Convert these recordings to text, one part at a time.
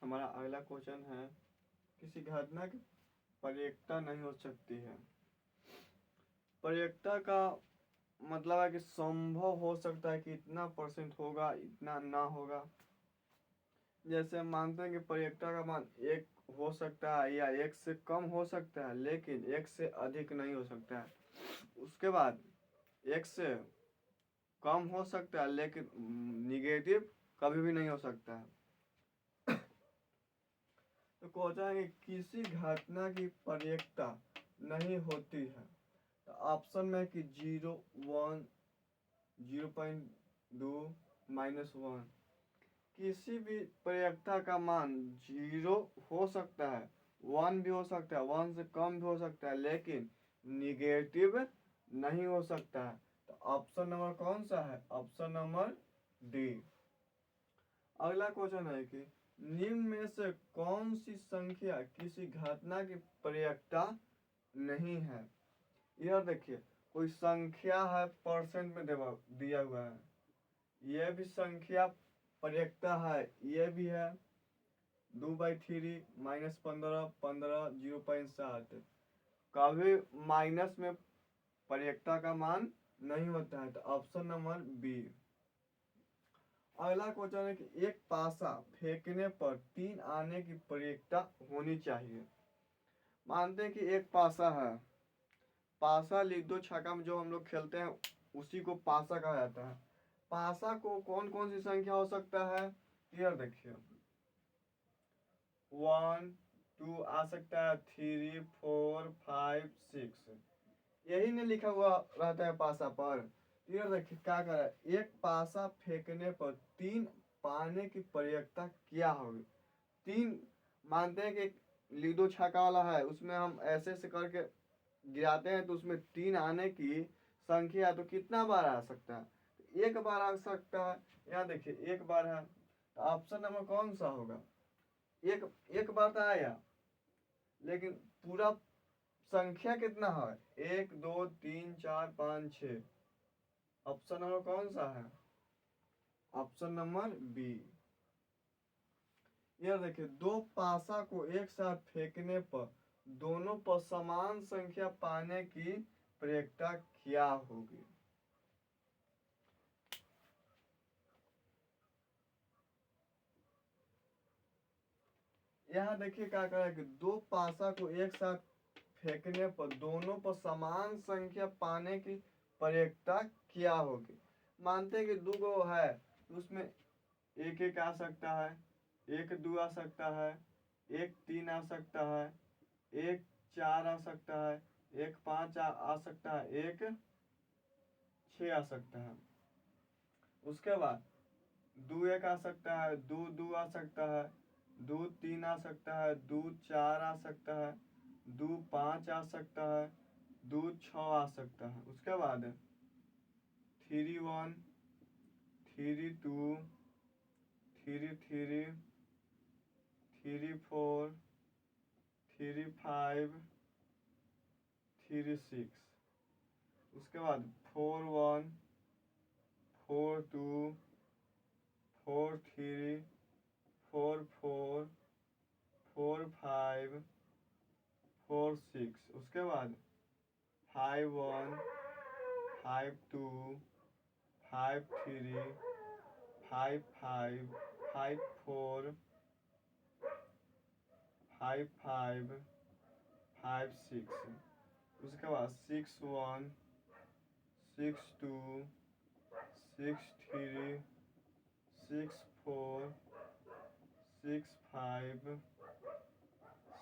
हमारा अगला क्वेश्चन है, किसी घटना की पर्येकता नहीं हो सकती है। पर्येकता का मतलब है कि संभव हो सकता है कि इतना % होगा, इतना ना होगा। जैसे हम मानते हैं कि पर्येकता का मान 1 हो सकता है या 1 से कम हो सकता है, लेकिन 1 से अधिक नहीं हो सकता है। उसके बाद 1 से कम हो सकता है, लेकिन निगेटिव कभी भी नहीं हो सकता है। तो क्वेश्चन है कि किसी घटना की पर्येकता नहीं होती है। तो ऑप्शन में कि 0, 1, 0.2, -1। किसी भी पर्येकता का मान 0 हो सकता है, 1 भी हो सकता है, 1 से कम भी हो सकता है, लेकिन निगेटिव नहीं हो सकता है। तो ऑप्शन नंबर कौन सा है? Option number D. अगला क्वेश्चन है कि निम्न में से कौन सी संख्या किसी घटना की पर्येकता नहीं है। यह देखिए, कोई संख्या है, % में दिया हुआ है, यह भी संख्या पर्येकता है, यह भी है 2/3 -15, 15, 0.7। कभी माइनस में पर्येकता का मान नहीं होता है। तो ऑप्शन नंबर बी। अगला क्वेश्चन है कि एक पासा फेंकने पर 3 आने की पर्येकता होनी चाहिए। मानते हैं कि एक पासा है, पासा लीडो छक्का में जो हम लोग खेलते हैं उसी को पासा कहा जाता है। पासा को कौन कौन सी संख्या हो सकता है? क्लियर देखिए, 1, 2 आ सकता है, 3, 4, 5, 6। यही नहीं लिखा हुआ रहता है पासा पर। क्लियर देखिए क्या कर रहा है, एक पासा फेंकने पर 3 पाने की पर्येकता क्या होगी। 3 मानते हैं कि लीडो छक्का वाला है, उसमें हम ऐसे ऐसे करके गिराते हैं तो उसमें 3 आने की संख्या है, तो कितना बार आ सकता है? तो 1 बार आ सकता है। यहाँ देखिए 1 बार है, तो ऑप्शन नंबर कौन सा होगा? एक बार तो आया, लेकिन पूरा संख्या कितना है? 1, 2, 3, 4, 5, 6। ऑप्शन नंबर कौन सा है? Option number B. यह देखिए, 2 पासा को एक साथ फेंकने पर दोनों पर समान संख्या पाने की पर्येकता क्या होगी? यहाँ देखिए क्या कर रहा है कि 2 पासा को एक साथ फेंकने पर दोनों पर समान संख्या पाने की पर्येकता क्या होगी। मानते हैं कि 2 गो है, तो उसमें 1, 1 आ सकता है, 1, 2 आ सकता है, 1, 3 आ सकता है, 1, 4 आ सकता है, 1, 5 आ सकता है, 1, 6 आ सकता है। उसके बाद 2, 1 आ सकता है, 2, 2 आ सकता है, 2, 3 आ सकता है, 2, 4 आ सकता है, 2, 5 आ सकता है, 2, 6 आ सकता है। उसके बाद 3, 1, 3, 2, 3, 3, 3, 4, 3, 5, 3, 6। उसके बाद 4, 1, 4, 2, 4, 3, 4, 4, 4, 5, 4, 6। उसके बाद 5, 1, 5, 2, 5, 3, 5, 5, 5, 4, 5, 5, 5, 6। उसके बाद 6, 1, 6, 2, 6, 3, 6, 4, 6, 5,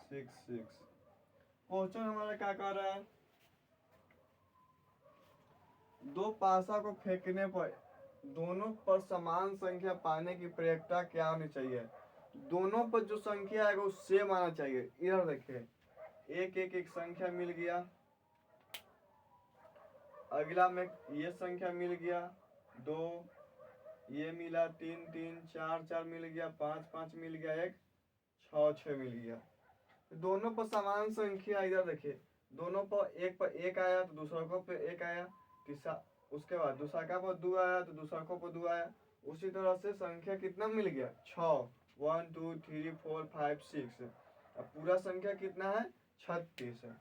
6, 6। क्वेश्चन हमारा क्या कर रहा है? 2 पासा को फेंकने पर दोनों पर समान संख्या पाने की पर्येकता क्या होनी चाहिए? दोनों पर जो संख्या है वो सेम आना चाहिए। इधर देखिए, 1, 1, 1 संख्या मिल गया, अगला में ये संख्या मिल गया, 2 ये मिला, 3, 3, 4, 4 मिल गया, 5, 5 मिल गया, 1, 6, 6 मिल गया। दोनों पर समान संख्या, इधर देखिए, दोनों पर एक आया तो दूसरा को पे 1 आया, तीसरा उसके बाद दूसरा का पर 2 आया तो दूसरा को पर 2 आया। उसी तरह से संख्या कितना मिल गया? 6। 1 2 3 4 5 6। अब पूरा संख्या कितना है? 36 है।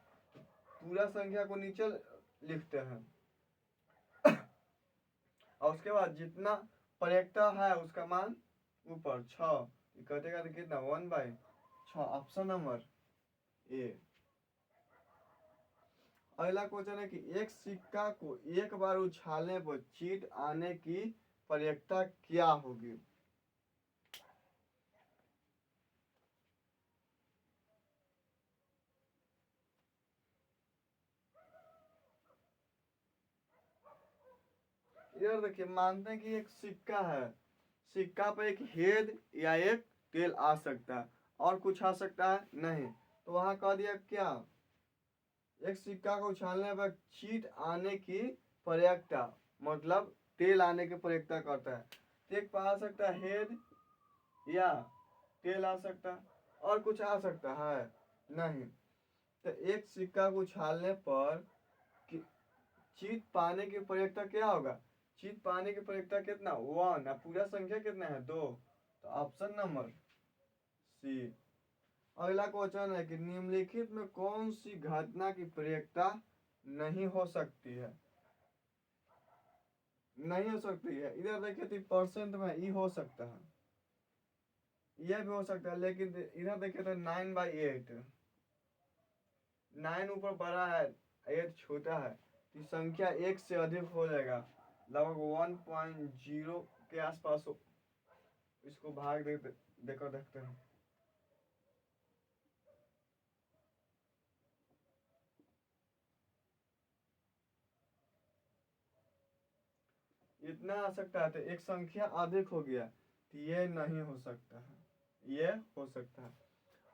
पूरा संख्या को नीचे लिखते हैं और उसके बाद जितना परिएक्ता है उसका मान ऊपर 6। कटेगा तो कितना? 1/6। Option number A. अगला क्वेश्चन है कि एक सिक्का को एक बार उछालने पर चीट आने की प्रयिकता क्या होगी? इधर देखिए, मानते हैं कि एक सिक्का है, सिक्का पर एक हेड या एक टेल आ सकता है और कुछ आ सकता है नहीं। तो वहां कह दिया क्या? एक सिक्का को उछालने पर चीट आने की प्रयिकता, मतलब टेल आने की प्रयिकता करता है। तो एक पर आ सकता है हेड या टेल आ सकता है और कुछ आ सकता है नहीं। तो एक सिक्का को उछालने पर चीट पाने की प्रयिकता क्या होगा? चीट पाने की प्रयिकता कितना? 1। पूरा संख्या कितना है? 2। तो ऑप्शन नंबर सी। अगला क्वेश्चन है कि निम्नलिखित में कौन सी घटना की प्रयिकता नहीं हो सकती है? नहीं हो सकती है। इधर देखिए तो परसेंट में ई हो सकता है, यह भी हो सकता है, लेकिन इधर देखिए तो 9/8, 9 ऊपर बड़ा है, 8 छोटा है, तो संख्या एक से अधिक हो जाएगा, लगभग 1.0 के आसपास हो। इसको भाग देकर देखते हैं। इतना आ सकता है, तो एक संख्या अधिक हो गया, तो ये नहीं हो सकता है, ये हो सकता है।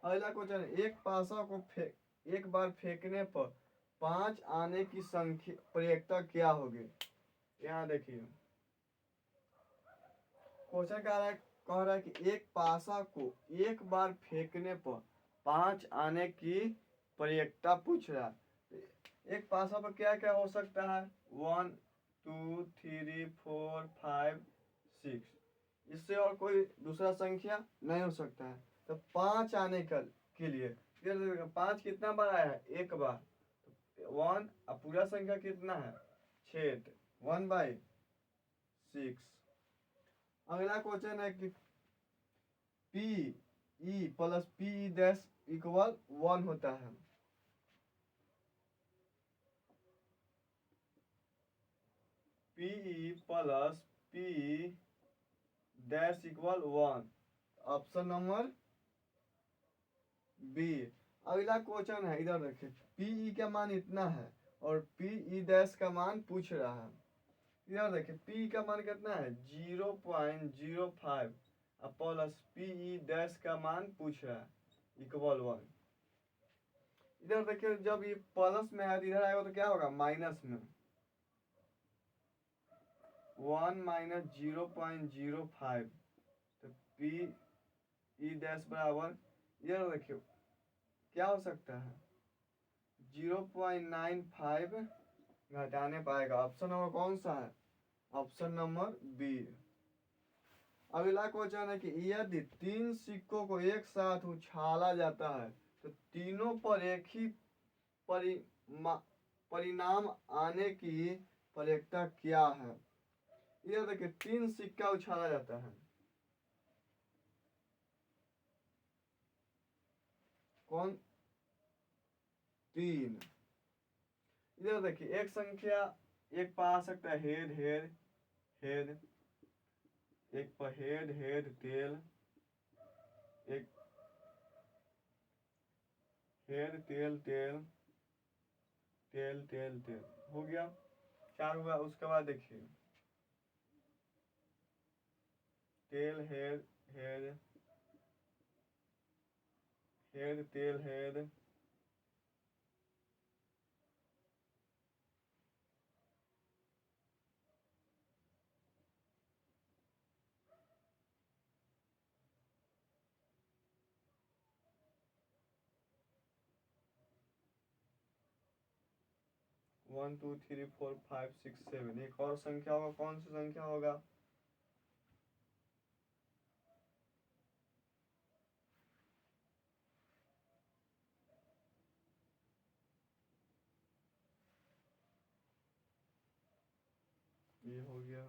अगला क्वेश्चन, एक पासा को एक बार फेंकने पर 5 आने की संख्या प्रयिकता क्या होगी? यहाँ देखिए क्वेश्चन कह रहा है कि एक पासा को एक बार फेंकने पर 5 आने की प्रयिकता पूछ रहा है। एक पासा पर क्या क्या हो सकता है? 1 2 3 4 5 6। इससे और कोई दूसरा संख्या नहीं हो सकता है। तो 5 आने के लिए 5 कितना बार आया है? एक बार। 1 अब पूरा संख्या कितना है? 6। 1/6। अगला क्वेश्चन है कि P E plus P E dash equal 1 होता है। P E plus P dash equal 1। Option number B. अगला क्वेश्चन है, इधर देखिए, पी ई का मान इतना है और पी ई डैश का मान पूछ रहा है। इधर देखिए पी का मान कितना है? 0.05 प्लस पी ई डैश का मान पूछ रहा है इक्वल 1। इधर देखिए जब ये प्लस में है तो इधर आएगा तो क्या होगा? माइनस में। 1 माइनस 0.05, तो पी ई डैश बराबर, इधर देखिए क्या हो सकता है? 0.95 घटाने पाएगा। ऑप्शन नंबर कौन सा है? Option number B. अगला क्वेश्चन है कि यदि 3 सिक्कों को एक साथ उछाला जाता है तो तीनों पर एक ही परिणाम आने की प्रयिकता क्या है? यह देखिए 3 सिक्का उछाला जाता है, कौन? 3। इधर देखिए एक संख्या एक पर आ सकता है हेड हेड हेड, एक पर हेड हेड टेल, एक head tail tail tail tail tail, हो गया 4 हुआ। उसके बाद देखिए tail head head head tail head, 1 2 3 4 5 6 7। एक और संख्या होगा, कौन सी संख्या होगा? हो गया।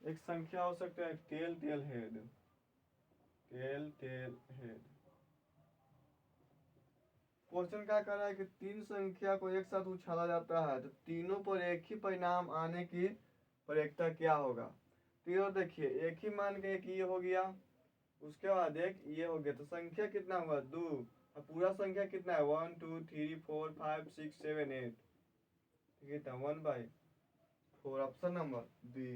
एक संख्या हो सकता है tail tail head, tail tail head. Question क्या कर रहा है कि तीन संख्या को एक साथ उछाला जाता है तो तीनों पर एक ही परिणाम आने की प्रयेकता क्या होगा। तो ये देखिए एक ही मान के एक ये हो गया, उसके बाद एक ये हो गया, तो संख्या कितना हुआ 2, और पूरा संख्या कितना है 1 2 3 4 5 6 7 8, कितना 1/4, ऑप्शन नंबर बी।